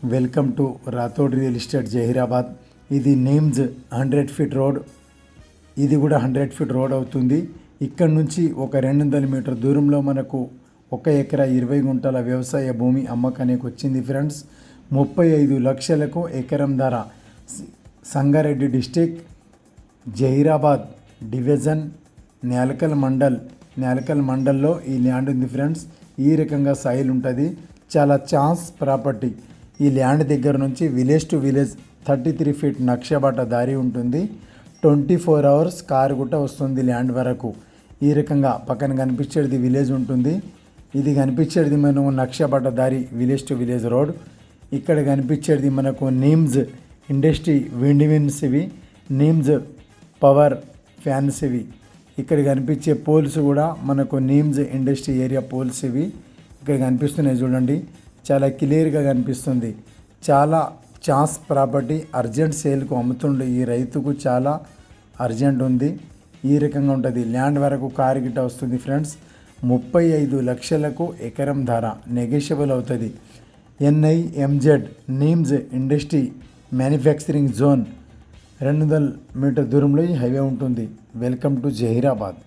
Welcome to Rathod real estate Zaheerabad. ఇది names 100 feet road. ఇది కూడా 100 ఫీట్ రోడ్ అవుతుంది. ఇక్కడ నుంచి ఒక 200 మీటర్ దూరంలో మనకు 1 ఎకరా 20 గుంటల వ్యవసాయ భూమి అమ్మకానికి వచ్చింది ఫ్రెండ్స్. 35 లక్షలకు ఎకరం ధర. సంగారెడ్డి డిస్టిక్, జహీరాబాద్ డివిజన్, నేలకల్ మండల్లో ఈ ల్యాండ్ ఉంది ఫ్రెండ్స్. ఈ రకంగా సాయిల్ ఉంటుంది. చాలా ఛాన్స్ ప్రాపర్టీ. ఈ ల్యాండ్ దగ్గర నుంచి విలేజ్ టు విలేజ్ 33 ఫీట్ నక్షబాట దారి ఉంటుంది. 24 అవర్స్ కారు గుట్ట వస్తుంది ల్యాండ్ వరకు. ఈ రకంగా పక్కన కనిపించేది విలేజ్ ఉంటుంది. ఇది కనిపించేది మనకు నక్షబాట దారి, విలేజ్ టు విలేజ్ రోడ్. ఇక్కడ కనిపించేది మనకు నీమ్స్ ఇండస్ట్రీ విండ్ మిల్స్ ఇవి, నీమ్స్ పవర్ ఫ్యాన్స్ ఇవి. ఇక్కడ కనిపించే పోల్స్ కూడా మనకు నీమ్స్ ఇండస్ట్రీ ఏరియా పోల్స్ ఇవి ఇక్కడ కనిపిస్తున్నాయి చూడండి. చాలా క్లియర్గా కనిపిస్తుంది. చాలా ఛాన్స్ ప్రాపర్టీ. అర్జెంట్ సేల్కు అమ్ముతుండే ఈ రైతుకు చాలా అర్జెంట్ ఉంది. ఈ రకంగా ఉంటుంది. ల్యాండ్ వరకు కారు గిట్ట వస్తుంది ఫ్రెండ్స్. 35 లక్షలకు ఎకరం ధర. నెగోషియబుల్ అవుతుంది. NIMZ NIMZ industry manufacturing zone 200 meter దూరంలో ఈ హైవే ఉంటుంది. Welcome to Zaheerabad.